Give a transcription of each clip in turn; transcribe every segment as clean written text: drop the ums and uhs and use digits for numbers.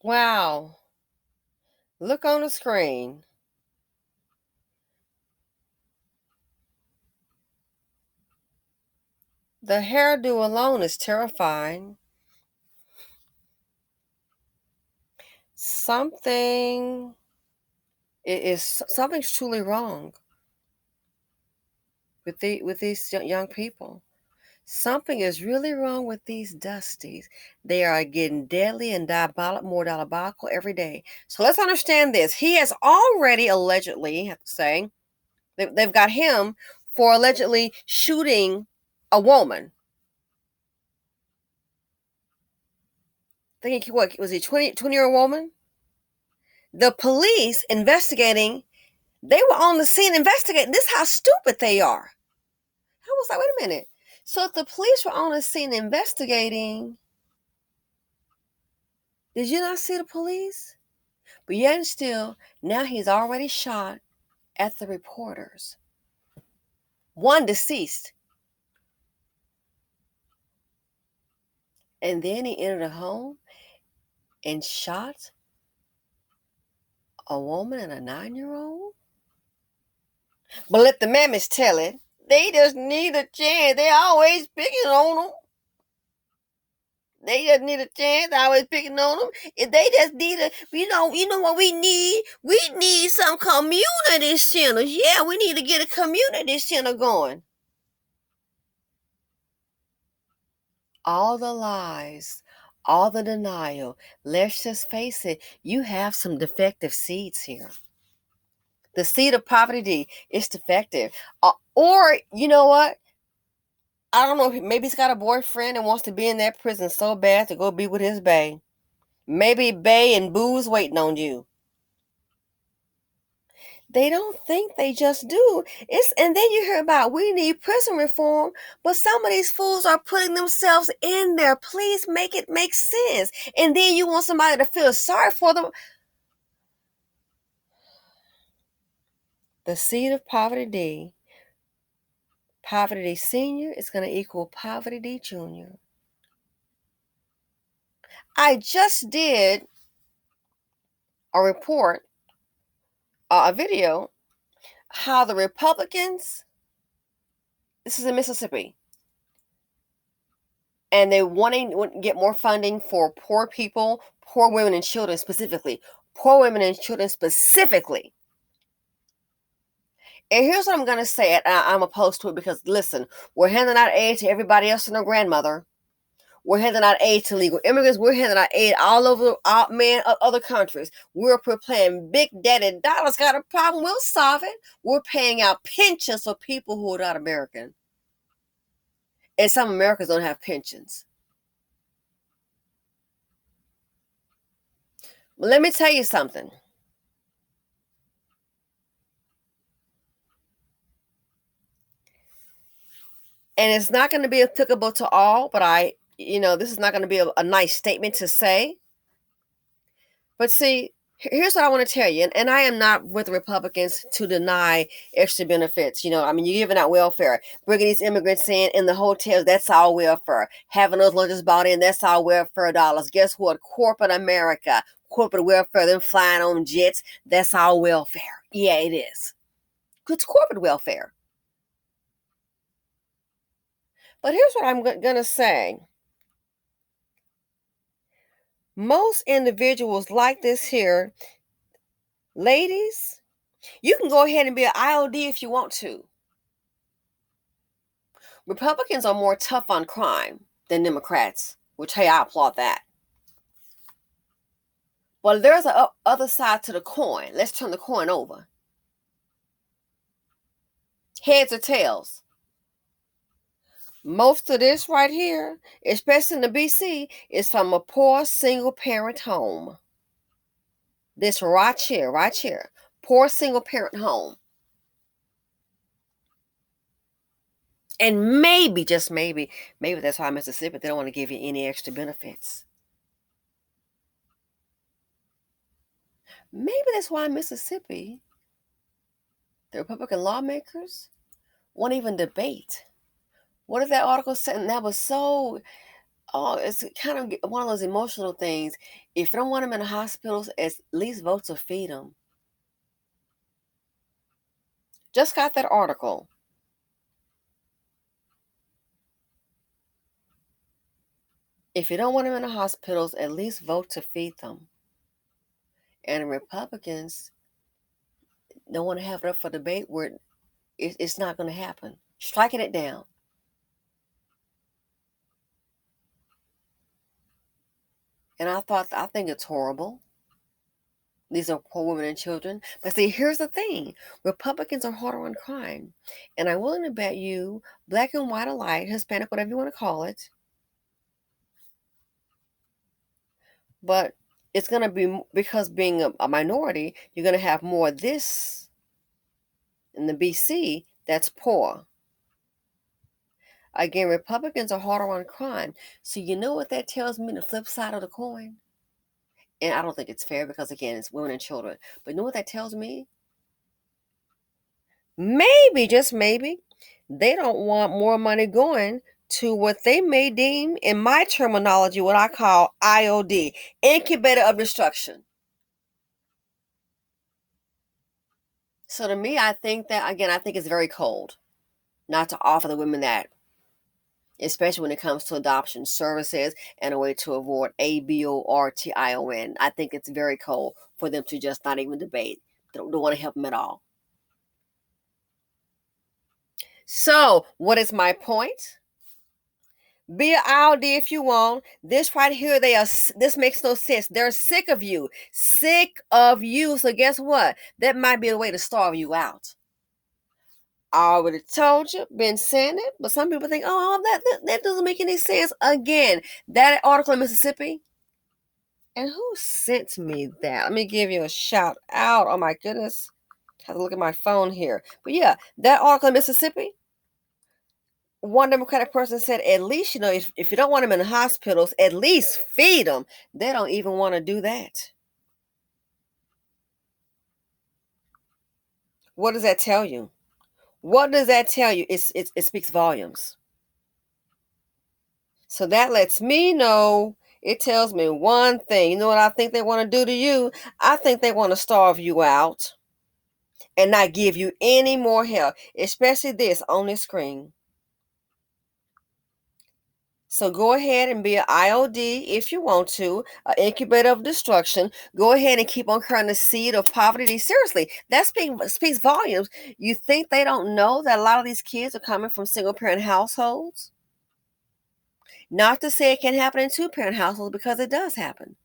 Wow. Look on the screen. The hairdo alone is terrifying. Something something's truly wrong with these young people. Something is really wrong with these Dusties. They are getting deadly and more diabolical every day. So let's understand this. He has already allegedly, I have to say, they've got him for allegedly shooting a woman. I think what was he 20-year-old woman? The police investigating, they were on the scene investigating. This is how stupid they are. I was like, wait a minute. So if the police were on the scene investigating, did you not see the police? But yet and still, now he's already shot at the reporters. One deceased. And then he entered a home and shot a woman and a 9-year-old. But let the mammies tell it. They just need a chance. They always picking on them. They just need a chance. Always picking on them. If they just need a, you know what we need? We need some community centers. Yeah, we need to get a community center going. All the lies, all the denial. Let's just face it. You have some defective seeds here. The seed of poverty is defective. Or you know what? I don't know. Maybe he's got a boyfriend and wants to be in that prison so bad to go be with his bae. Maybe bae and boo's waiting on you. They don't think, they just do. And then you hear about we need prison reform, but some of these fools are putting themselves in there. Please make it make sense. And then you want somebody to feel sorry for them. The seed of poverty D. Poverty D senior is going to equal poverty D junior. I just did a report, a video, how the Republicans, this is in Mississippi, and they wanting to get more funding for poor people, poor women and children specifically. Poor women and children specifically. And here's what I'm going to say, and I'm opposed to it because, listen, we're handing out aid to everybody else and their grandmother. We're handing out aid to legal immigrants. We're handing out aid all over, other countries. We're playing Big Daddy Dollars. Got a problem? We'll solve it. We're paying out pensions for people who are not American. And some Americans don't have pensions. But let me tell you something. And it's not going to be applicable to all, but this is not going to be a nice statement to say. But see, here's what I want to tell you, and I am not with the Republicans to deny extra benefits. You're giving out welfare, bringing these immigrants in the hotels, that's all welfare. Having those lunches bought in, that's all welfare dollars. Guess what? Corporate America, corporate welfare, them flying on jets, that's all welfare. Yeah, it is. It's corporate welfare. But here's what I'm going to say. Most individuals like this here, ladies, you can go ahead and be an IOD if you want to. Republicans are more tough on crime than Democrats, which, hey, I applaud that. But there's an other side to the coin. Let's turn the coin over. Heads or tails? Most of this right here, especially in the BC, is from a poor single parent home. This right here, poor single parent home. And maybe, just maybe that's why Mississippi, they don't want to give you any extra benefits. Maybe that's why Mississippi, the Republican lawmakers, won't even debate. What if that article said, and that was so Oh, it's kind of one of those emotional things. If you don't want them in the hospitals, at least vote to feed them. Just got that article. If you don't want them in the hospitals, at least vote to feed them. And the Republicans don't want to have it up for debate where it's not going to happen. Striking it down. And I think it's horrible. These are poor women and children. But see, here's the thing. Republicans are harder on crime. And I'm willing to bet you, black and white alike, Hispanic, whatever you want to call it, but it's going to be, because being a minority, you're going to have more of this in the BC that's poor. Again, Republicans are harder on crime. So you know what that tells me, the flip side of the coin? And I don't think it's fair because, again, it's women and children. But you know what that tells me? Maybe, just maybe, they don't want more money going to what they may deem, in my terminology, what I call IOD, incubator of destruction. So to me, I think that, again, I think it's very cold not to offer the women that, especially when it comes to adoption services and a way to avoid abortion. I think it's very cold for them to just not even debate. They don't want to help them at all. So, what is my point? Be an IOD if you want. This right here, this makes no sense. They're sick of you. Sick of you. So guess what? That might be a way to starve you out. I already told you, been saying it, but some people think, oh, that doesn't make any sense. Again, that article in Mississippi, and who sent me that? Let me give you a shout out. Oh my goodness. I have to look at my phone here. But yeah, that article in Mississippi, one Democratic person said, at least, if you don't want them in the hospitals, at least feed them. They don't even want to do that. What does that tell you? What does that tell you? It speaks volumes. So that lets me know, it tells me one thing. You know what I think they want to do to you? I think they want to starve you out and not give you any more help, especially this on this screen. So go ahead and be an IOD if you want to, an incubator of destruction. Go ahead and keep on carrying the seed of poverty. Seriously, that speaks volumes. You think they don't know that a lot of these kids are coming from single parent households? Not to say it can happen in two parent households, because it does happen.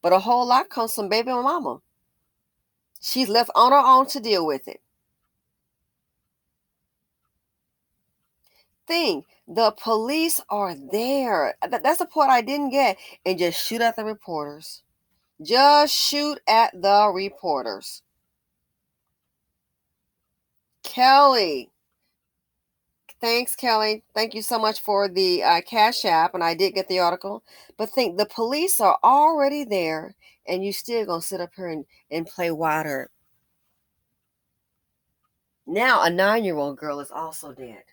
But a whole lot comes from baby mama. She's left on her own to deal with it. Think the police are there. That's the part I didn't get. And just shoot at the reporters. Just shoot at the reporters. Kelly. Thanks, Kelly. Thank you so much for the Cash App. And I did get the article. But think the police are already there. And you still going to sit up here and play water. Now a 9-year-old girl is also dead.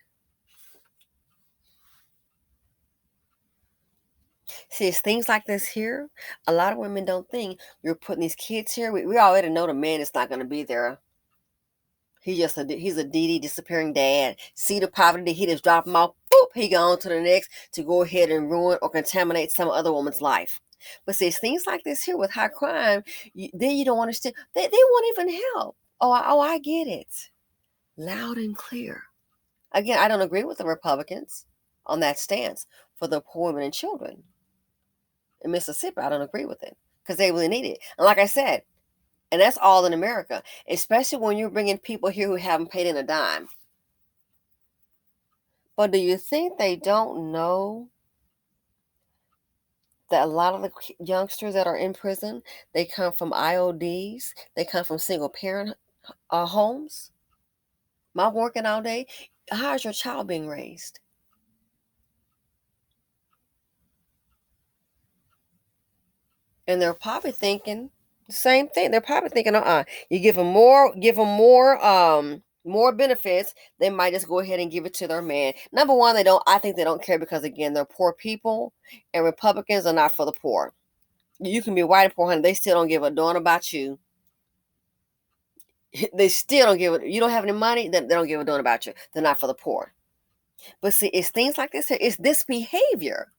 See, it's things like this here. A lot of women don't think you're putting these kids here. We already know the man is not going to be there. He's a DD disappearing dad. See the poverty, he just drop him off. Boop, he go on to the next to go ahead and ruin or contaminate some other woman's life. But see, it's things like this here with high crime. Then you don't understand. They won't even help. I get it. Loud and clear. Again, I don't agree with the Republicans on that stance for the poor women and children in Mississippi. I don't agree with it because they really need it. And like I said, and that's all in America, especially when you're bringing people here who haven't paid in a dime. But do you think they don't know that a lot of the youngsters that are in prison, they come from IODs, they come from single parent homes? Mom working all day. How's your child being raised? And they're probably thinking the same thing. They're probably thinking, you give them more, more benefits, they might just go ahead and give it to their man. Number one, I think they don't care because, again, they're poor people, and Republicans are not for the poor. You can be white and poor, honey. They still don't give a darn about you. They still don't give it. You don't have any money, they don't give a darn about you. They're not for the poor. But see, it's things like this. It's this behavior.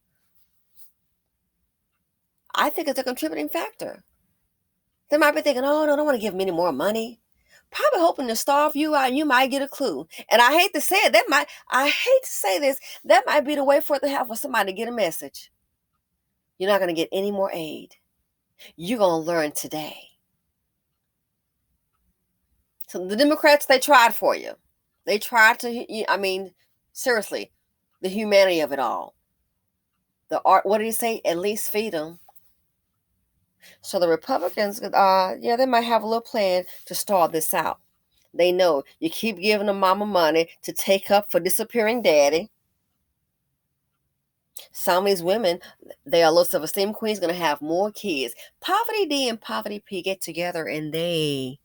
I think it's a contributing factor. They might be thinking, oh, no, I don't want to give them any more money. Probably hoping to starve you out and you might get a clue. And I hate to say it, I hate to say this, that might be the way for it to have for somebody to get a message. You're not going to get any more aid. You're going to learn today. So the Democrats, they tried for you. They tried to, I mean, seriously, the humanity of it all. The art, what did he say? At least feed them. So the Republicans, yeah, they might have a little plan to stall this out. They know you keep giving the mama money to take up for disappearing daddy. Some of these women, they are low self-esteem queens, going to have more kids. Poverty D and Poverty P get together and they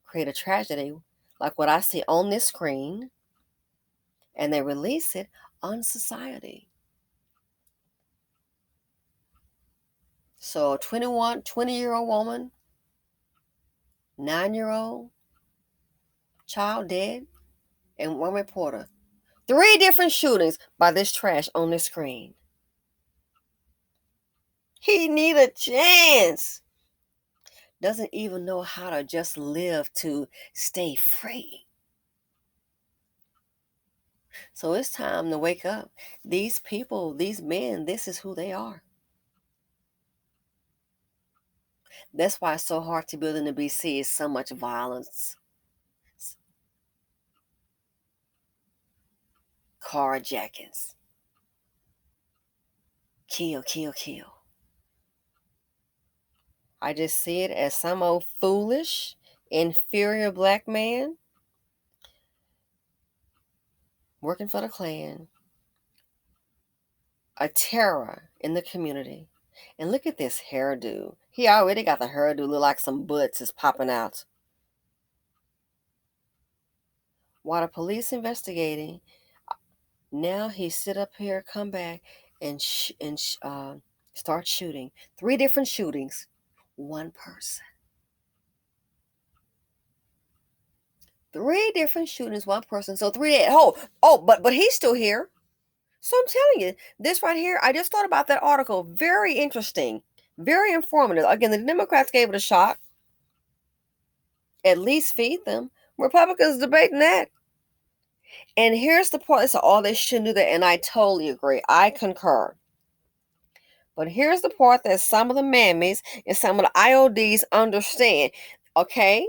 create a tragedy like what I see on this screen, and they release it on society. So a 20-year-old woman, 9-year-old child dead, and one reporter. 3 different shootings by this trash on the screen. He need a chance. Doesn't even know how to just live to stay free. So it's time to wake up. These people, these men, this is who they are. That's why it's so hard to build in the BC. Is so much violence. Carjackings. Kill, kill, kill. I just see it as some old foolish, inferior black man working for the Klan, a terror in the community. And look at this hairdo. He already got the hairdo look like some butts is popping out. While the police investigating, now he sit up here, come back, and start shooting. 3 different shootings, one person. 3 different shootings, one person. So 3 days. But he's still here. So I'm telling you, this right here, I just thought about that article. Very interesting, very informative. Again, the Democrats gave it a shot. At least feed them. Republicans debating that. And here's the part. So all they shouldn't do that, and I totally agree. I concur. But here's the part that some of the mammies and some of the IODs understand. Okay,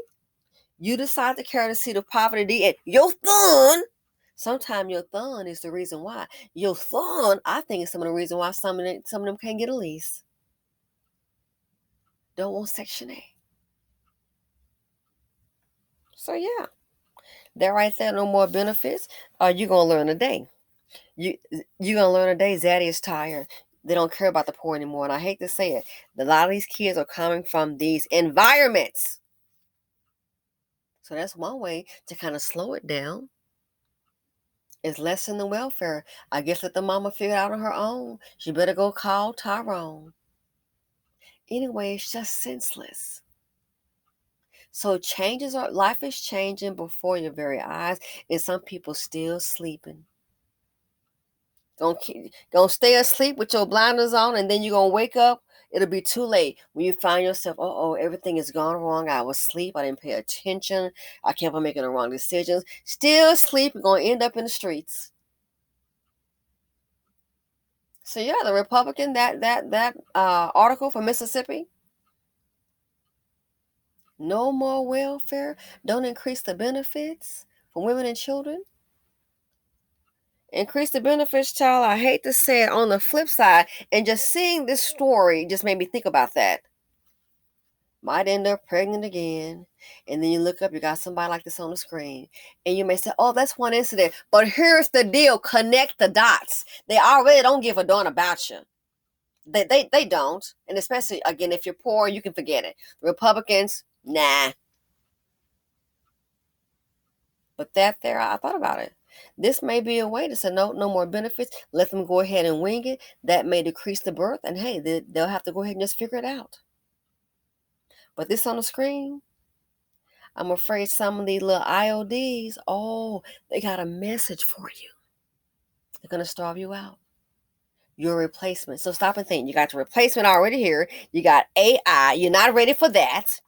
you decide to carry the seat of poverty D, and your thumb. Sometimes your thumb is the reason why. Your thumb, I think, is some of the reason why some of them can't get a lease. Don't want Section A. So yeah, that right there, no more benefits. You're gonna learn today. You're gonna learn today. Zaddy is tired. They don't care about the poor anymore. And I hate to say it, a lot of these kids are coming from these environments. So that's one way to kind of slow it down. Is lessen the welfare. I guess let the mama figure it out on her own. She better go call Tyrone. Anyway, it's just senseless. So life is changing before your very eyes, and some people still sleeping. Gonna stay asleep with your blinders on, and then you're gonna wake up. It'll be too late when you find yourself, everything is gone wrong. I was asleep. I didn't pay attention. I kept on making the wrong decisions. Still asleep. You're gonna end up in the streets. So yeah, the Republican that article from Mississippi. No more welfare. Don't increase the benefits for women and children. Increase the benefits, child. I hate to say it. On the flip side, and just seeing this story just made me think about that. Might end up pregnant again. And then you look up, you got somebody like this on the screen. And you may say, oh, that's one incident. But here's the deal. Connect the dots. They already don't give a darn about you. They don't. And especially, again, if you're poor, you can forget it. The Republicans, nah. But that there, I thought about it. This may be a way to say no, no more benefits. Let them go ahead and wing it. That may decrease the birth, and hey, they'll have to go ahead and just figure it out. But this on the screen, I'm afraid some of these little IODs, oh, they got a message for you. They're gonna starve you out. Your replacement. So stop and think. You got your replacement already here. You got AI. You're not ready for that.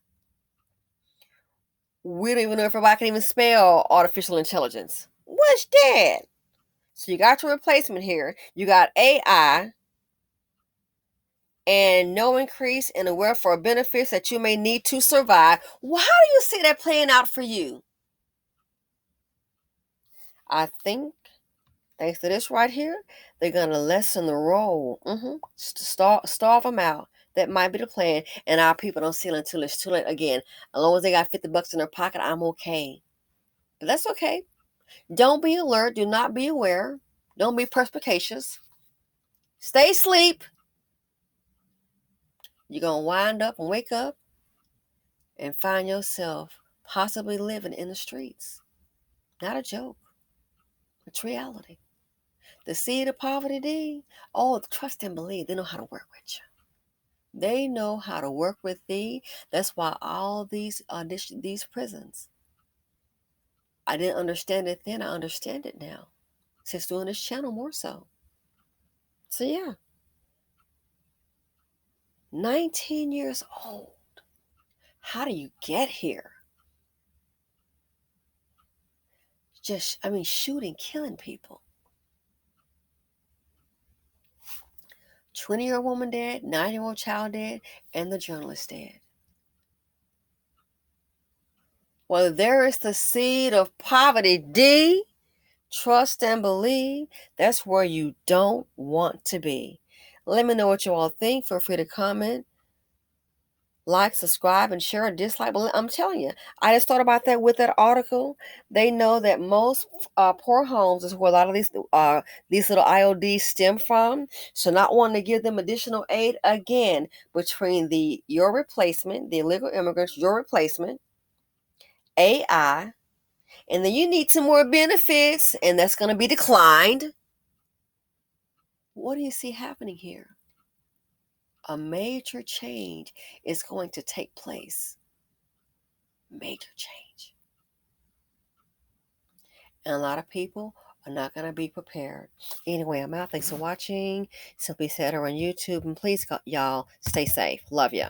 We don't even know if everybody can even spell artificial intelligence. What's that? So you got your replacement here. You got AI and no increase in the welfare benefits that you may need to survive. Well, how do you see that playing out for you? I think, thanks to this right here, they're going to lessen the role. Starve them out. That might be the plan. And our people don't see it until it's too late. Again, as long as they got $50 in their pocket, I'm okay. But that's okay. Don't be alert. Do not be aware. Don't be perspicacious. Stay asleep. You're going to wind up and wake up and find yourself possibly living in the streets. Not a joke. It's reality. The seed of poverty, D, oh, trust and believe. They know how to work with you. They know how to work with thee. That's why all these prisons, I didn't understand it then. I understand it now. Since doing this channel more so. So yeah. 19 years old. How do you get here? Shooting, killing people. 20-year-old woman dead, 9-year-old child dead, and the journalist dead. Well, there is the seed of poverty, D. Trust and believe. That's where you don't want to be. Let me know what you all think. Feel free to comment, like, subscribe, and share or dislike. But I'm telling you, I just thought about that with that article. They know that most poor homes is where a lot of these little IODs stem from. So not wanting to give them additional aid, again, between your replacement, the illegal immigrants, your replacement, AI, and then you need some more benefits, and that's going to be declined. What do you see happening here? A major change is going to take place. Major change. And a lot of people are not going to be prepared. Anyway, I'm out. Thanks for watching. Simply Said on YouTube. And please, y'all, stay safe. Love ya.